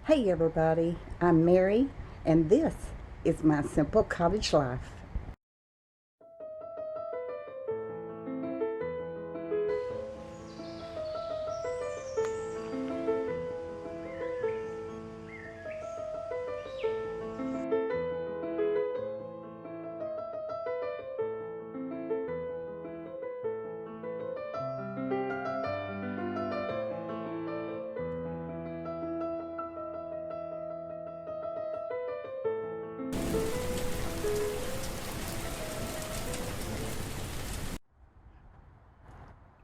Hey everybody, I'm Mary, and this is my simple cottage life.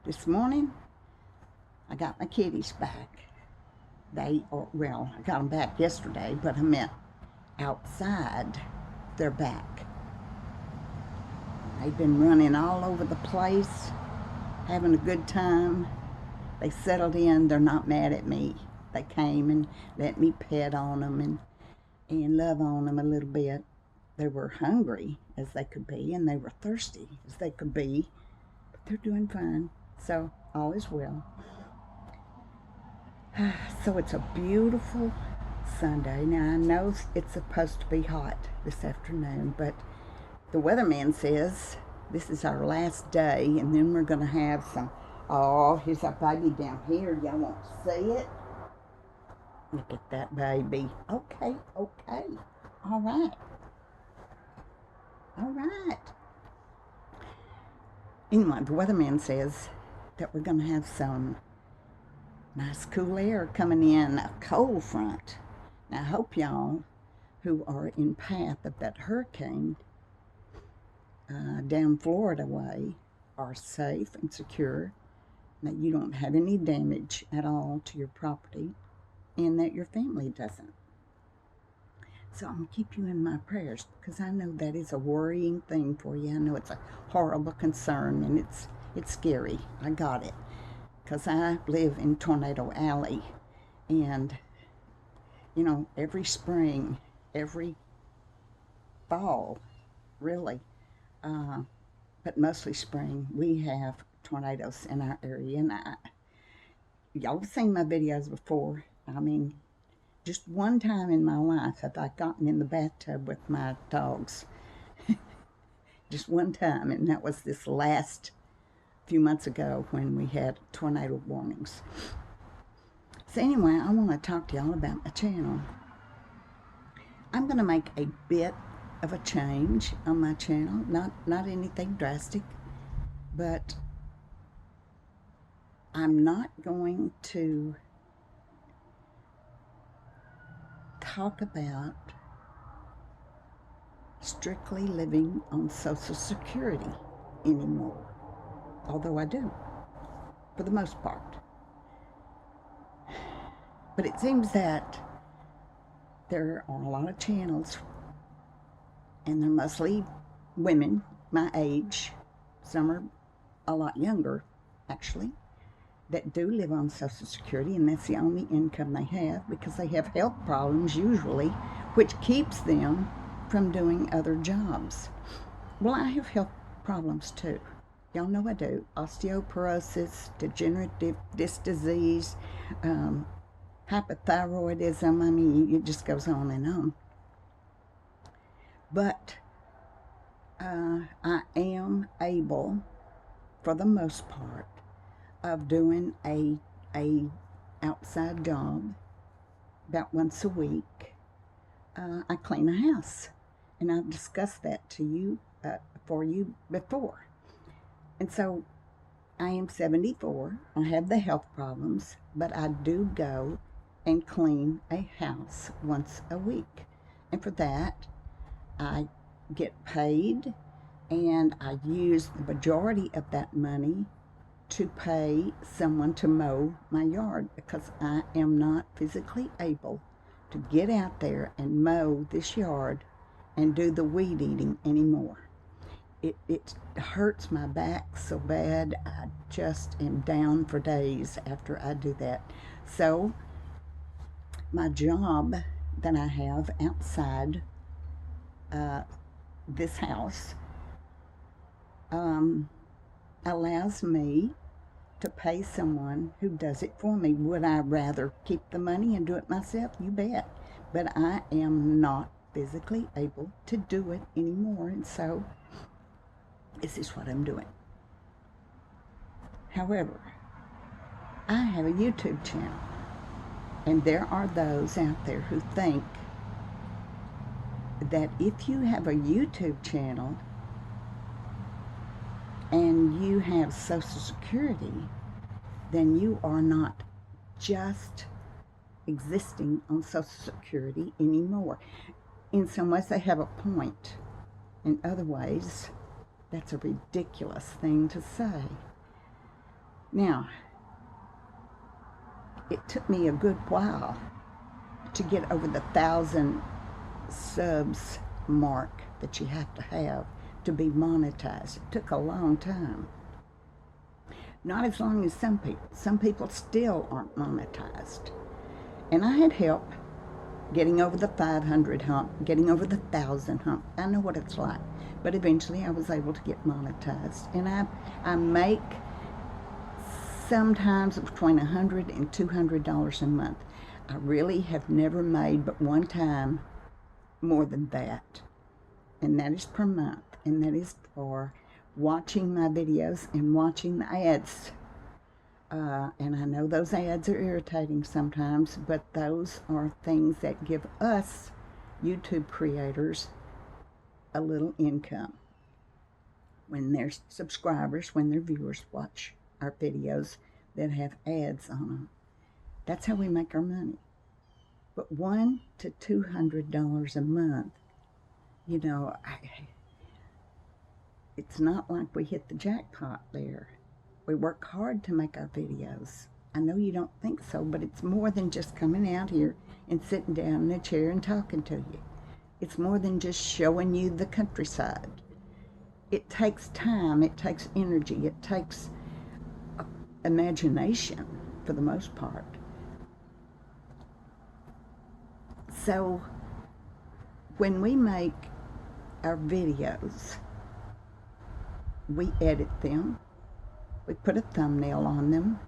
This morning, I got my kitties back. I got them back yesterday, but I meant outside, they're back. They've been running all over the place, having a good time. They settled in, they're not mad at me. They came and let me pet on them and love on them a little bit. They were hungry as they could be, and they were thirsty as they could be, but they're doing fine. So all is well. So it's a beautiful Sunday. Now I know it's supposed to be hot this afternoon, but the weatherman says this is our last day, and then we're going to have some. Oh, here's our baby down here. Y'all won't see it. Look at that baby. Okay, okay. All right. All right. Anyway, the weatherman says that we're going to have some nice cool air coming in, a cold front. Now, I hope y'all who are in path of that hurricane down Florida way are safe and secure, that you don't have any damage at all to your property, and that your family doesn't. So I'm going to keep you in my prayers, because I know that is a worrying thing for you. I know it's a horrible concern, and it's scary. I got it, because I live in Tornado Alley, and every spring, every fall, really, but mostly spring, we have tornadoes in our area. And y'all have seen my videos before. I mean, just one time in my life have I gotten in the bathtub with my dogs. Just one time, and that was this last few months ago when we had tornado warnings. So anyway, I want to talk to y'all about my channel. I'm going to make a bit of a change on my channel, not anything drastic, but I'm not going to talk about strictly living on Social Security anymore, although I do, for the most part. But it seems that there are a lot of channels, and they're mostly women my age. Some are a lot younger, actually, that do live on Social Security, and that's the only income they have, because they have health problems usually, which keeps them from doing other jobs. Well, I have health problems too. Y'all know I do. Osteoporosis, degenerative disc disease, hypothyroidism. I mean, it just goes on and on. But I am able, for the most part, of doing a outside job about once a week. I clean a house, and I've discussed that to you for you before. And so I am 74. I have the health problems, but I do go and clean a house once a week. And for that, I get paid, and I use the majority of that money to pay someone to mow my yard, because I am not physically able to get out there and mow this yard and do the weed eating anymore. It hurts my back so bad. I just am down for days after I do that. So my job that I have outside this house allows me to pay someone who does it for me. Would I rather keep the money and do it myself? You bet. But I am not physically able to do it anymore, and so this is what I'm doing. However, I have a YouTube channel, and there are those out there who think that if you have a YouTube channel and you have Social Security, then you are not just existing on Social Security anymore. In some ways, they have a point. In other ways, that's a ridiculous thing to say. Now, it took me a good while to get over the 1,000 subs mark that you have to be monetized. It took a long time. Not as long as some people. Some people still aren't monetized. And I had help getting over the 500 hump, getting over the 1,000 hump. I know what it's like. But eventually I was able to get monetized. And I make sometimes between $100 and $200 a month. I really have never made but one time more than that. And that is per month. And that is for watching my videos and watching the ads. And I know those ads are irritating sometimes, but those are things that give us YouTube creators a little income when their subscribers, when their viewers watch our videos that have ads on them. That's how we make our money. But $100 to $200 a month, you know, it's not like we hit the jackpot there. We work hard to make our videos. I know you don't think so, but it's more than just coming out here and sitting down in a chair and talking to you. It's more than just showing you the countryside. It takes time, it takes energy, it takes imagination for the most part. So when we make our videos, we edit them, we put a thumbnail on them,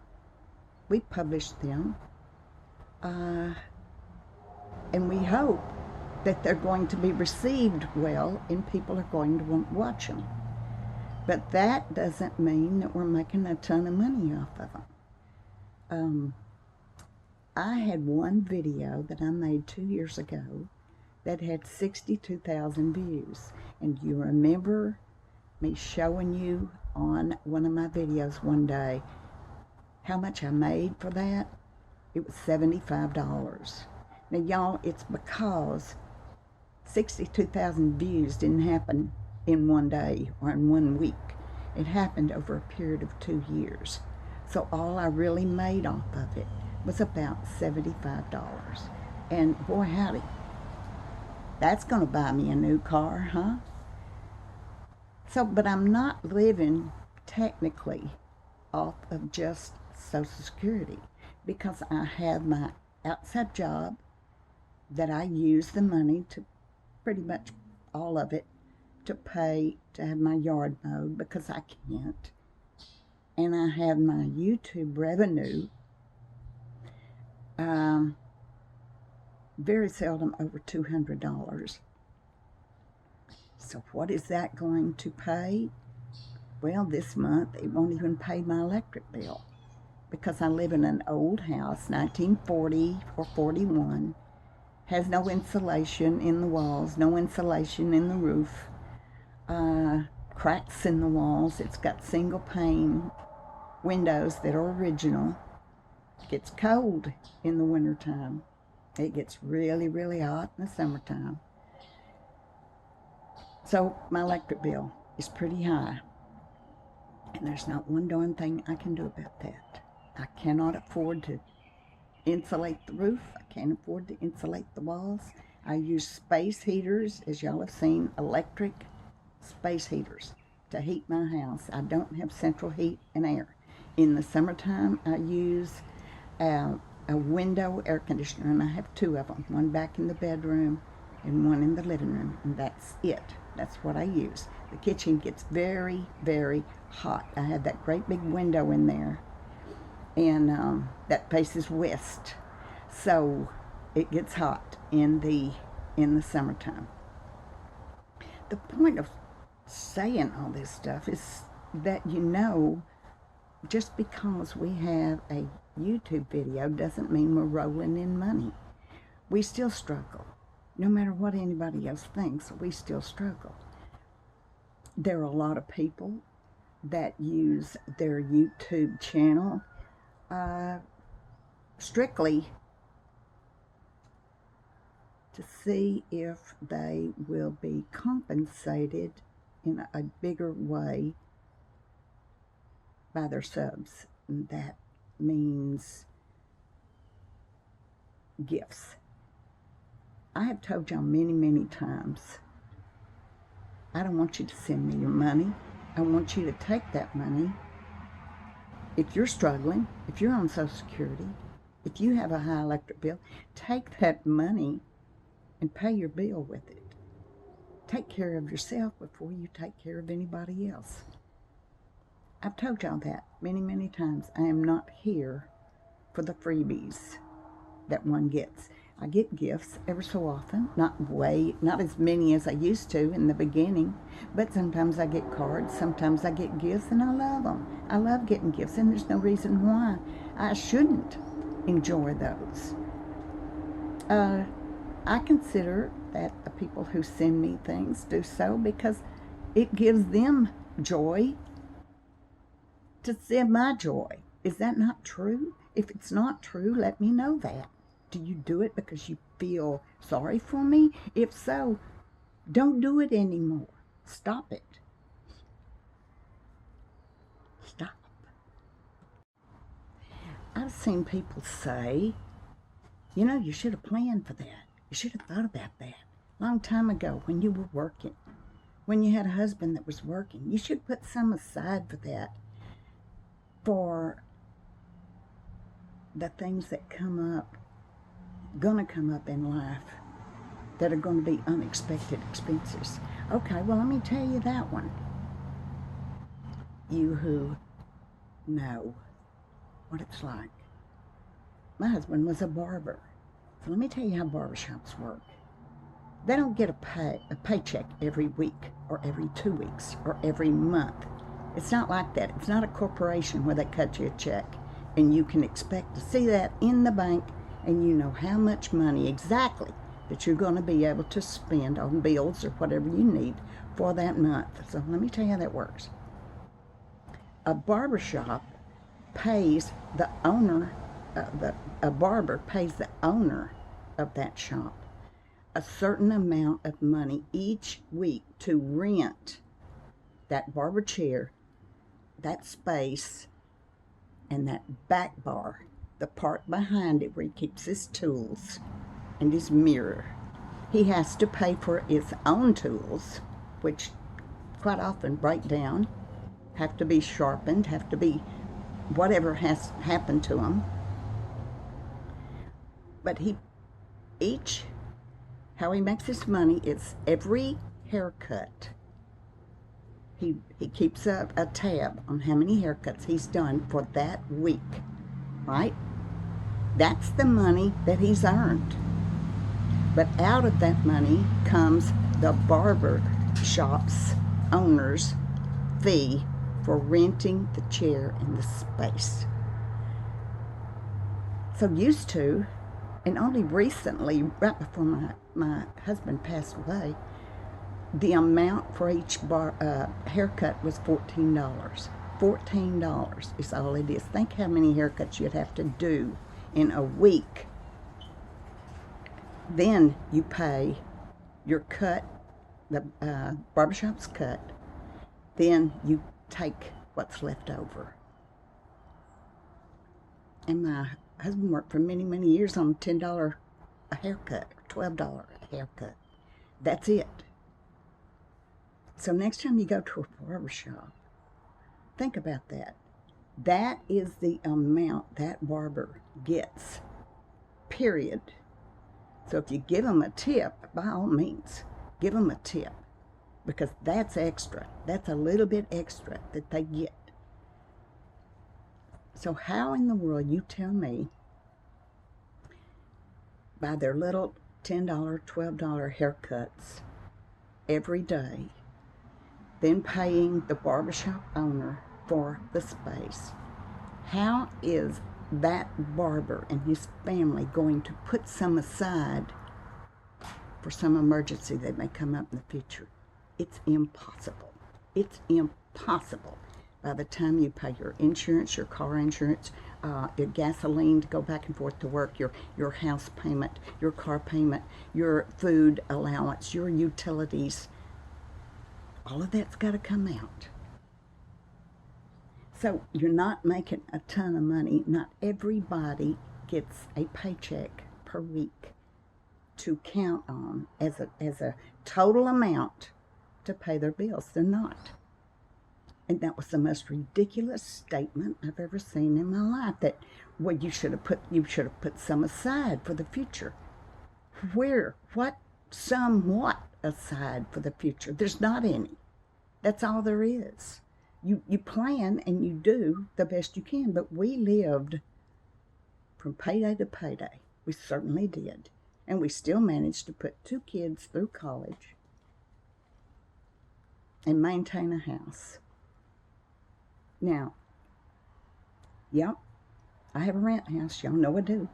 we publish them, and we hope that they're going to be received well and people are going to want to watch them. But that doesn't mean that we're making a ton of money off of them. I had one video that I made 2 years ago that had 62,000 views. And you remember me showing you on one of my videos one day how much I made for that? It was $75. Now, y'all, it's because 62,000 views didn't happen in one day or in 1 week. It happened over a period of 2 years. So all I really made off of it was about $75. And boy, howdy, that's going to buy me a new car, huh? So, but I'm not living technically off of just Social Security because I have my outside job that I use the money to, pretty much all of it, to pay to have my yard mowed because I can't. And I have my YouTube revenue, very seldom over $200. So what is that going to pay? Well, this month it won't even pay my electric bill because I live in an old house, 1940 or 41, has no insulation in the walls, no insulation in the roof, cracks in the walls. It's got single pane windows that are original. It gets cold in the wintertime. It gets really, really hot in the summertime. So my electric bill is pretty high. And there's not one darn thing I can do about that. I cannot afford to insulate the roof. I can't afford to insulate the walls. I use space heaters, as y'all have seen, electric space heaters to heat my house. I don't have central heat and air. In the summertime, I use a window air conditioner, and I have 2 of them, one back in the bedroom and one in the living room, and that's it. That's what I use. The kitchen gets very, very hot. I have that great big window in there, and that faces west, so it gets hot in the summertime. The point of saying all this stuff is that, just because we have a YouTube video doesn't mean we're rolling in money. We still struggle. No matter what anybody else thinks, we still struggle. There are a lot of people that use their YouTube channel strictly to see if they will be compensated in a bigger way by their subs. And that means gifts. I have told y'all many, many times, I don't want you to send me your money. I want you to take that money. If you're struggling, if you're on Social Security, if you have a high electric bill, take that money and pay your bill with it. Take care of yourself before you take care of anybody else. I've told y'all that many, many times. I am not here for the freebies that one gets. I get gifts ever so often, not as many as I used to in the beginning, but sometimes I get cards, sometimes I get gifts, and I love them. I love getting gifts, and there's no reason why I shouldn't enjoy those. I consider that the people who send me things do so because it gives them joy to send my joy. Is that not true? If it's not true, let me know that. Do you do it because you feel sorry for me? If so, don't do it anymore. Stop it. Stop. I've seen people say, you should have planned for that. You should have thought about that a long time ago when you were working, when you had a husband that was working. You should put some aside for that, for the things that gonna come up in life that are gonna be unexpected expenses. Okay, well, let me tell you that one. You who know what it's like. My husband was a barber. So let me tell you how barbershops work. They don't get a paycheck every week or every 2 weeks or every month. It's not like that. It's not a corporation where they cut you a check and you can expect to see that in the bank and you know how much money exactly that you're going to be able to spend on bills or whatever you need for that month. So let me tell you how that works. A barbershop pays the owner, a barber pays the owner of that shop a certain amount of money each week to rent that barber chair, that space, and that back bar, the part behind it where he keeps his tools and his mirror. He has to pay for his own tools, which quite often break down, have to be sharpened, have to be whatever has happened to them. But how he makes his money is every haircut. He keeps a tab on how many haircuts he's done for that week, right? That's the money that he's earned. But out of that money comes the barber shop's owner's fee for renting the chair and the space. So used to, and only recently, right before my husband passed away, the amount for each haircut was $14. $14 is all it is. Think how many haircuts you'd have to do in a week. Then you pay your cut, the barbershop's cut. Then you take what's left over. And my husband worked for many, many years on $10 a haircut, $12 a haircut. That's it. So next time you go to a barbershop, think about that. That is the amount that barber gets, period. So if you give them a tip, by all means, give them a tip, because that's extra. That's a little bit extra that they get. So how in the world, you tell me, by their little $10, $12 haircuts every day, then paying the barbershop owner for the space, how is that barber and his family going to put some aside for some emergency that may come up in the future? It's impossible. It's impossible. By the time you pay your insurance, your car insurance, your gasoline to go back and forth to work, your house payment, your car payment, your food allowance, your utilities, all of that's got to come out. So you're not making a ton of money. Not everybody gets a paycheck per week to count on as a total amount to pay their bills. They're not. And that was the most ridiculous statement I've ever seen in my life. That, well, you should have put some aside for the future. Where? What? Somewhat aside for the future. There's not any. That's all there is. You plan and you do the best you can, but we lived from payday to payday. We certainly did. And we still managed to put 2 kids through college and maintain a house. Now, yep, I have a rent house. Y'all know I do.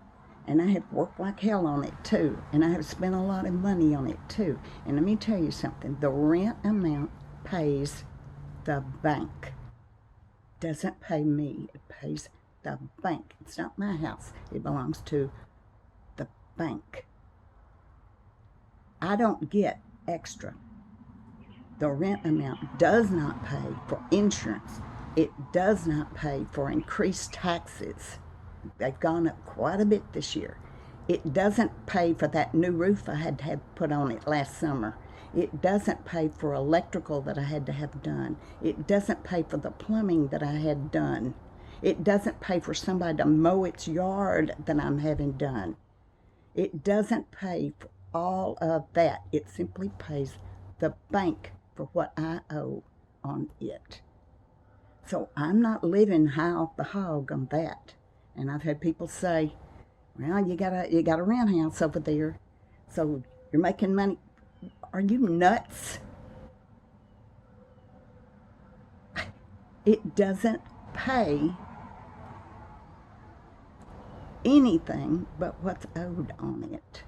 And I have worked like hell on it too. And I have spent a lot of money on it too. And let me tell you something. The rent amount pays the bank. Doesn't pay me. It pays the bank. It's not my house. It belongs to the bank. I don't get extra. The rent amount does not pay for insurance. It does not pay for increased taxes. They've gone up quite a bit this year. It doesn't pay for that new roof I had to have put on it last summer. It doesn't pay for electrical that I had to have done. It doesn't pay for the plumbing that I had done. It doesn't pay for somebody to mow its yard that I'm having done. It doesn't pay for all of that. It simply pays the bank for what I owe on it. So I'm not living high off the hog on that. And I've had people say, well, you got a rent house over there, so you're making money. Are you nuts? It doesn't pay anything but what's owed on it.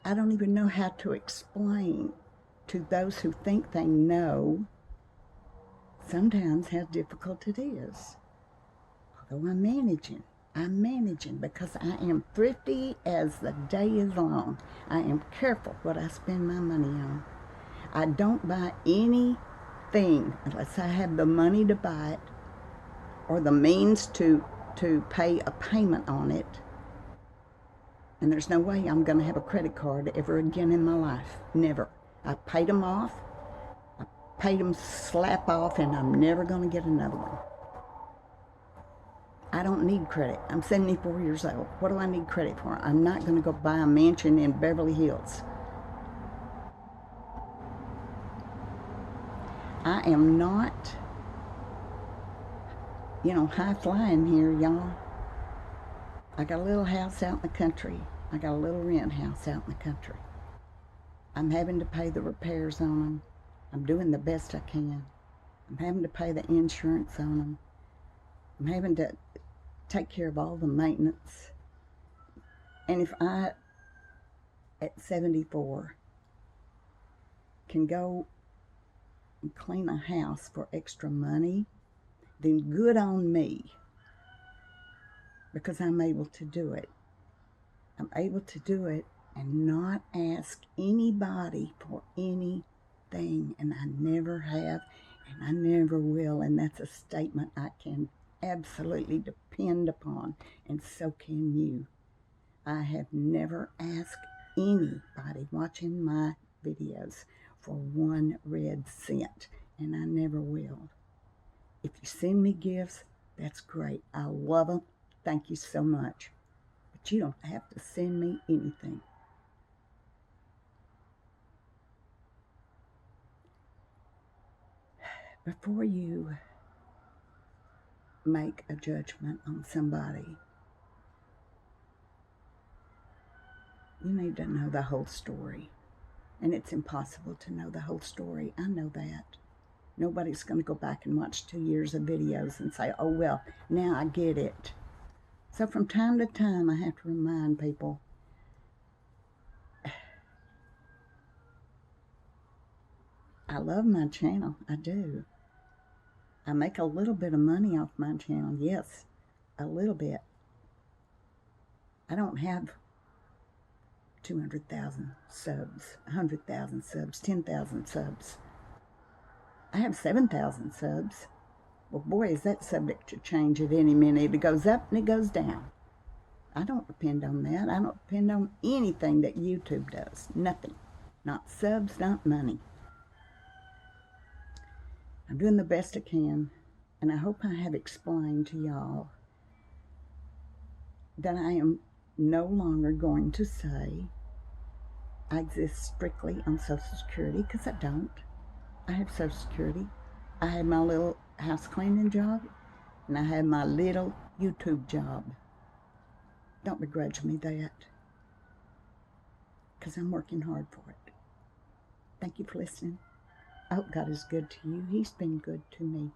I don't even know how to explain to those who think they know sometimes how difficult it is. Although I'm managing because I am thrifty as the day is long. I am careful what I spend my money on. I don't buy anything unless I have the money to buy it or the means to pay a payment on it. And there's no way I'm going to have a credit card ever again in my life. Never. I paid them off. I paid them slap off, and I'm never going to get another one. I don't need credit. I'm 74 years old. What do I need credit for? I'm not going to go buy a mansion in Beverly Hills. I am not, high flying here, y'all. I got a little house out in the country. I got a little rent house out in the country. I'm having to pay the repairs on them. I'm doing the best I can. I'm having to pay the insurance on them. I'm having to take care of all the maintenance. And if I, at 74, can go and clean a house for extra money, then good on me. Because I'm able to do it. I'm able to do it and not ask anybody for anything. And I never have, and I never will. And that's a statement I can absolutely depend upon. And so can you. I have never asked anybody watching my videos for 1 red cent. And I never will. If you send me gifts, that's great. I love them. Thank you so much. But you don't have to send me anything. before you make a judgment on somebody, you need to know the whole story. And it's impossible to know the whole story. I know that. Nobody's going to go back and watch 2 years of videos and say, oh, well, now I get it. So from time to time, I have to remind people, I love my channel. I do. I make a little bit of money off my channel. Yes, a little bit. I don't have 200,000 subs, 100,000 subs, 10,000 subs. I have 7,000 subs. Well, boy, is that subject to change at any minute. It goes up and it goes down. I don't depend on that. I don't depend on anything that YouTube does. Nothing. Not subs, not money. I'm doing the best I can, and I hope I have explained to y'all that I am no longer going to say I exist strictly on Social Security, because I don't. I have Social Security. I have my little house cleaning job, and I have my little YouTube job. Don't begrudge me that, because I'm working hard for it. Thank you for listening. I hope God is good to you. He's been good to me.